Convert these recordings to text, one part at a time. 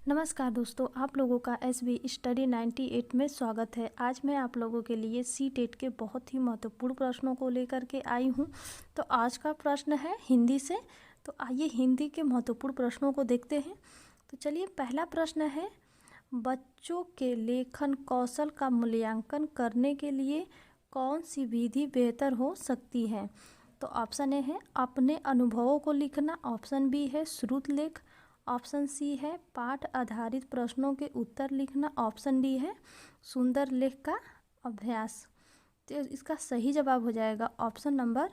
नमस्कार दोस्तों, आप लोगों का एसबी स्टडी 98 में स्वागत है। आज मैं आप लोगों के लिए सी-टेट के बहुत ही महत्वपूर्ण प्रश्नों को लेकर के आई हूं। तो आज का प्रश्न है हिंदी से। तो आइए हिंदी के महत्वपूर्ण प्रश्नों को देखते हैं। तो चलिए, पहला प्रश्न है, बच्चों के लेखन कौशल का मूल्यांकन करने के लिए कौन सी विधि बेहतर हो सकती है। तो ऑप्शन ए है अपने अनुभवों को लिखना, ऑप्शन बी है श्रुत लेख, ऑप्शन सी है पाठ आधारित प्रश्नों के उत्तर लिखना, ऑप्शन डी है सुंदर लेख का अभ्यास। तो इसका सही जवाब हो जाएगा ऑप्शन नंबर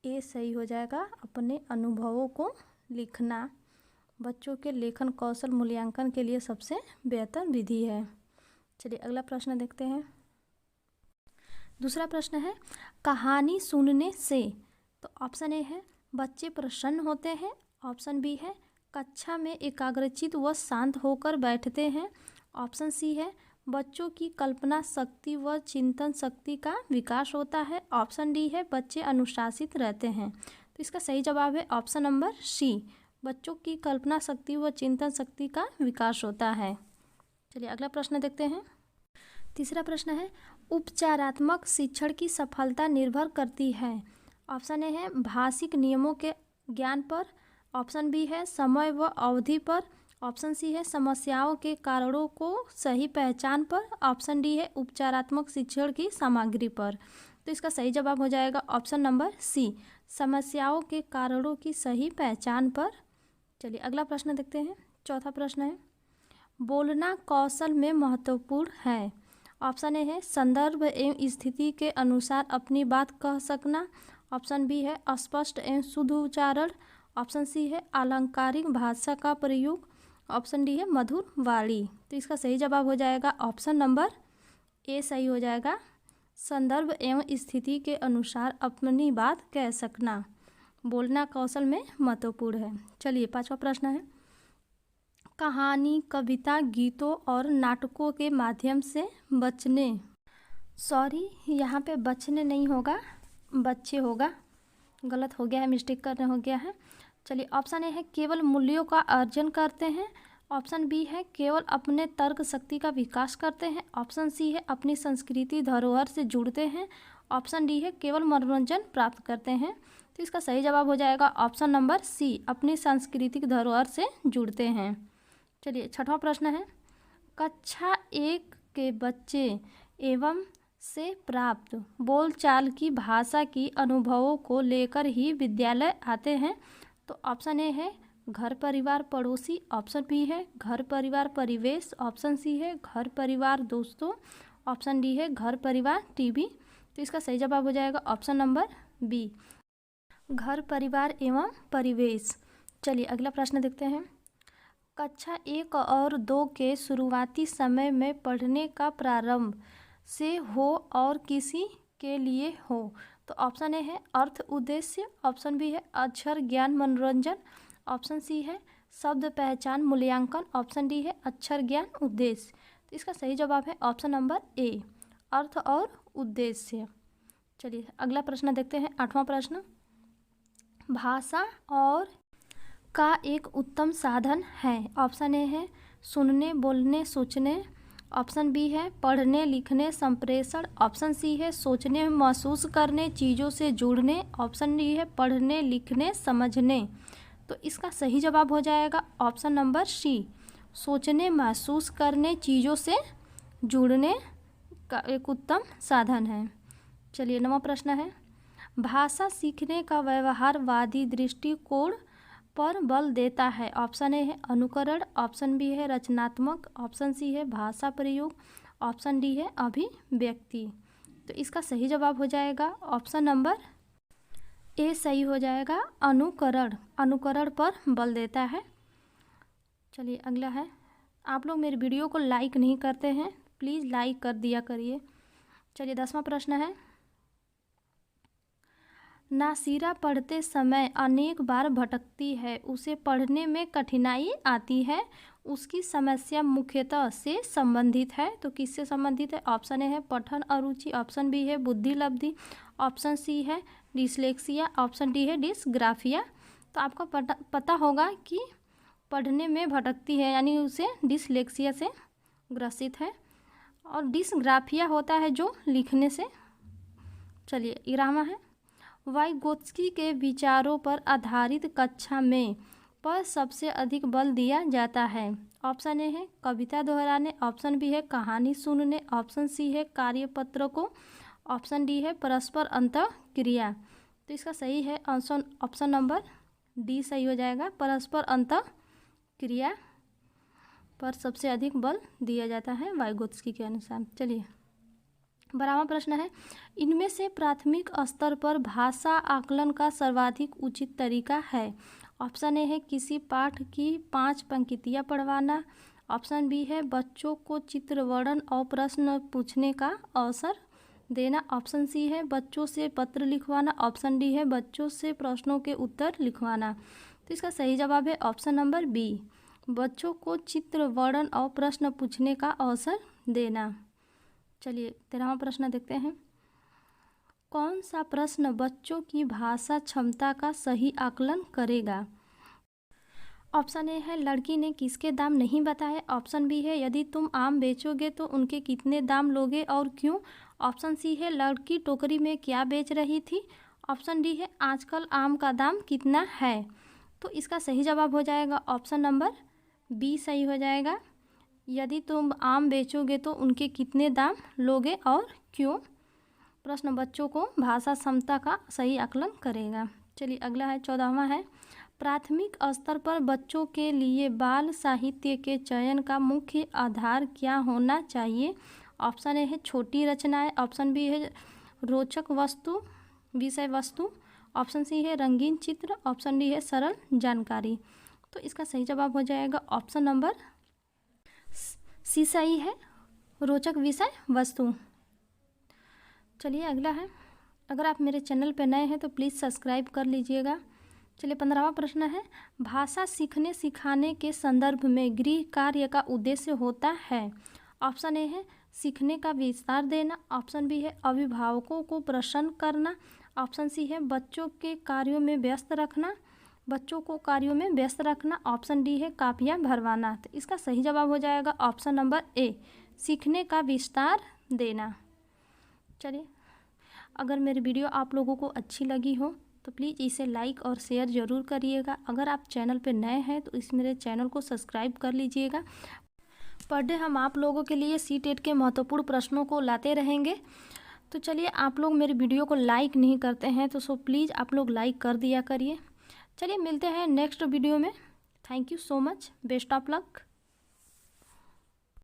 ए सही हो जाएगा, अपने अनुभवों को लिखना बच्चों के लेखन कौशल मूल्यांकन के लिए सबसे बेहतर विधि है। चलिए अगला प्रश्न देखते हैं। दूसरा प्रश्न है, कहानी सुनने से। तो ऑप्शन ए है बच्चे प्रसन्न होते हैं, ऑप्शन बी है कक्षा में एकाग्रचित व शांत होकर बैठते हैं, ऑप्शन सी है बच्चों की कल्पना शक्ति व चिंतन शक्ति का विकास होता है, ऑप्शन डी है बच्चे अनुशासित रहते हैं। तो इसका सही जवाब है ऑप्शन नंबर सी, बच्चों की कल्पना शक्ति व चिंतन शक्ति का विकास होता है। चलिए अगला प्रश्न देखते हैं। तीसरा प्रश्न है, उपचारात्मक शिक्षण की सफलता निर्भर करती है। ऑप्शन ए है भाषिक नियमों के ज्ञान पर, ऑप्शन बी है समय व अवधि पर, ऑप्शन सी है समस्याओं के कारणों को सही पहचान पर, ऑप्शन डी है उपचारात्मक शिक्षण की सामग्री पर। तो इसका सही जवाब हो जाएगा ऑप्शन नंबर सी, समस्याओं के कारणों की सही पहचान पर। चलिए अगला प्रश्न देखते हैं। चौथा प्रश्न है, बोलना कौशल में महत्वपूर्ण है। ऑप्शन ए है संदर्भ एवं स्थिति के अनुसार अपनी बात कह सकना, ऑप्शन बी है स्पष्ट एवं शुद्ध उच्चारण, ऑप्शन सी है अलंकारिक भाषा का प्रयोग, ऑप्शन डी है मधुर वाणी। तो इसका सही जवाब हो जाएगा ऑप्शन नंबर ए सही हो जाएगा, संदर्भ एवं स्थिति के अनुसार अपनी बात कह सकना बोलना कौशल में महत्वपूर्ण है। चलिए पांचवा प्रश्न है, कहानी कविता गीतों और नाटकों के माध्यम से यहाँ पे बचने नहीं होगा, बच्चे होगा, गलत हो गया है, मिस्टेक करने हो गया है। चलिए ऑप्शन ए है केवल मूल्यों का अर्जन करते हैं, ऑप्शन बी है केवल अपने तर्क शक्ति का विकास करते हैं, ऑप्शन सी है अपनी संस्कृति धरोहर से जुड़ते हैं, ऑप्शन डी है केवल मनोरंजन प्राप्त करते हैं। तो इसका सही जवाब हो जाएगा ऑप्शन नंबर सी, अपनी सांस्कृतिक धरोहर से जुड़ते हैं। चलिए छठवां प्रश्न है, कक्षा 1 के बच्चे एवं से प्राप्त बोलचाल की भाषा की अनुभवों को लेकर ही विद्यालय आते हैं। तो ऑप्शन ए है घर परिवार पड़ोसी, ऑप्शन बी है घर परिवार परिवेश, ऑप्शन सी है घर परिवार दोस्तों, ऑप्शन डी है घर परिवार टीवी। तो इसका सही जवाब हो जाएगा ऑप्शन नंबर बी, घर परिवार एवं परिवेश। चलिए अगला प्रश्न देखते हैं, कक्षा 1 और 2 के शुरुआती समय में पढ़ने का प्रारंभ से हो और किसी के लिए हो। तो ऑप्शन ए है अर्थ उद्देश्य, ऑप्शन बी है अक्षर ज्ञान मनोरंजन, ऑप्शन सी है शब्द पहचान मूल्यांकन, ऑप्शन डी है अक्षर ज्ञान उद्देश्य। तो इसका सही जवाब है ऑप्शन नंबर ए, अर्थ और उद्देश्य। चलिए अगला प्रश्न देखते हैं। आठवां प्रश्न, भाषा और का एक उत्तम साधन है। ऑप्शन ए है सुनने बोलने सोचने, ऑप्शन बी है पढ़ने लिखने संप्रेषण, ऑप्शन सी है सोचने महसूस करने चीज़ों से जुड़ने, ऑप्शन डी है पढ़ने लिखने समझने। तो इसका सही जवाब हो जाएगा ऑप्शन नंबर सी, सोचने महसूस करने चीज़ों से जुड़ने का एक उत्तम साधन है। चलिए 9वां प्रश्न है, भाषा सीखने का व्यवहारवादी दृष्टिकोण पर बल देता है। ऑप्शन ए है अनुकरण, ऑप्शन बी है रचनात्मक, ऑप्शन सी है भाषा प्रयोग, ऑप्शन डी है अभिव्यक्ति। तो इसका सही जवाब हो जाएगा ऑप्शन नंबर ए सही हो जाएगा, अनुकरण, अनुकरण पर बल देता है। चलिए अगला है, आप लोग मेरे वीडियो को लाइक नहीं करते हैं, प्लीज़ लाइक कर दिया करिए। चलिए 10वां प्रश्न है, नासिरा पढ़ते समय अनेक बार भटकती है, उसे पढ़ने में कठिनाई आती है, उसकी समस्या मुख्यतः से संबंधित है। तो किससे संबंधित है? ऑप्शन ए है पठन अरुचि, ऑप्शन बी है बुद्धि लब्धि, ऑप्शन सी है डिसलेक्सिया, ऑप्शन डी है डिसग्राफिया। तो आपको पता होगा कि पढ़ने में भटकती है, यानी उसे डिसलेक्सिया से ग्रसित है। और डिसग्राफिया होता है जो लिखने से। चलिए 11वां है, वाइगोत्स्की के विचारों पर आधारित कक्षा में पर सबसे अधिक बल दिया जाता है। ऑप्शन ए है कविता दोहराने, ऑप्शन बी है कहानी सुनने, ऑप्शन सी है कार्यपत्र को, ऑप्शन डी है परस्पर अंतःक्रिया। तो इसका सही है ऑप्शन नंबर डी सही हो जाएगा, परस्पर अंतःक्रिया पर सबसे अधिक बल दिया जाता है वाइगोत्स्की के अनुसार। चलिए 12वां प्रश्न है, इनमें से प्राथमिक स्तर पर भाषा आकलन का सर्वाधिक उचित तरीका है। ऑप्शन ए है किसी पाठ की 5 पंक्तियाँ पढ़वाना, ऑप्शन बी है बच्चों को चित्र वर्णन और प्रश्न पूछने का अवसर देना, ऑप्शन सी है बच्चों से पत्र लिखवाना, ऑप्शन डी है बच्चों से प्रश्नों के उत्तर लिखवाना। तो इसका सही जवाब है ऑप्शन नंबर बी, बच्चों को चित्र वर्णन और प्रश्न पूछने का अवसर देना। चलिए 13वां प्रश्न देखते हैं, कौन सा प्रश्न बच्चों की भाषा क्षमता का सही आकलन करेगा। ऑप्शन ए है लड़की ने किसके दाम नहीं बताए, ऑप्शन बी है यदि तुम आम बेचोगे तो उनके कितने दाम लोगे और क्यों, ऑप्शन सी है लड़की टोकरी में क्या बेच रही थी, ऑप्शन डी है आजकल आम का दाम कितना है। तो इसका सही जवाब हो जाएगा ऑप्शन नंबर बी सही हो जाएगा, यदि तुम आम बेचोगे तो उनके कितने दाम लोगे और क्यों। प्रश्न बच्चों को भाषा क्षमता का सही आकलन करेगा। चलिए अगला है 14वां है, प्राथमिक स्तर पर बच्चों के लिए बाल साहित्य के चयन का मुख्य आधार क्या होना चाहिए। ऑप्शन ए है छोटी रचनाएं, ऑप्शन बी है रोचक वस्तु विषय वस्तु, ऑप्शन सी है रंगीन चित्र, ऑप्शन डी है सरल जानकारी। तो इसका सही जवाब हो जाएगा ऑप्शन नंबर सी सही है, रोचक विषय वस्तु। चलिए अगला है, अगर आप मेरे चैनल पर नए हैं तो प्लीज़ सब्सक्राइब कर लीजिएगा। चलिए 15वां प्रश्न है, भाषा सीखने सिखाने के संदर्भ में गृह कार्य का उद्देश्य होता है। ऑप्शन ए है सीखने का विस्तार देना, ऑप्शन बी है अभिभावकों को प्रसन्न करना, ऑप्शन सी है बच्चों को कार्यों में व्यस्त रखना, ऑप्शन डी है कापियाँ भरवाना। तो इसका सही जवाब हो जाएगा ऑप्शन नंबर ए, सीखने का विस्तार देना। चलिए अगर मेरी वीडियो आप लोगों को अच्छी लगी हो तो प्लीज़ इसे लाइक और शेयर ज़रूर करिएगा। अगर आप चैनल पर नए हैं तो इस मेरे चैनल को सब्सक्राइब कर लीजिएगा। पर डे हम आप लोगों के लिए सीटेट के महत्वपूर्ण प्रश्नों को लाते रहेंगे। तो चलिए आप लोग मेरे वीडियो को लाइक नहीं करते हैं तो प्लीज़ आप लोग लाइक कर दिया करिए। चलिए मिलते हैं नेक्स्ट वीडियो में। Thank you so much, best of luck.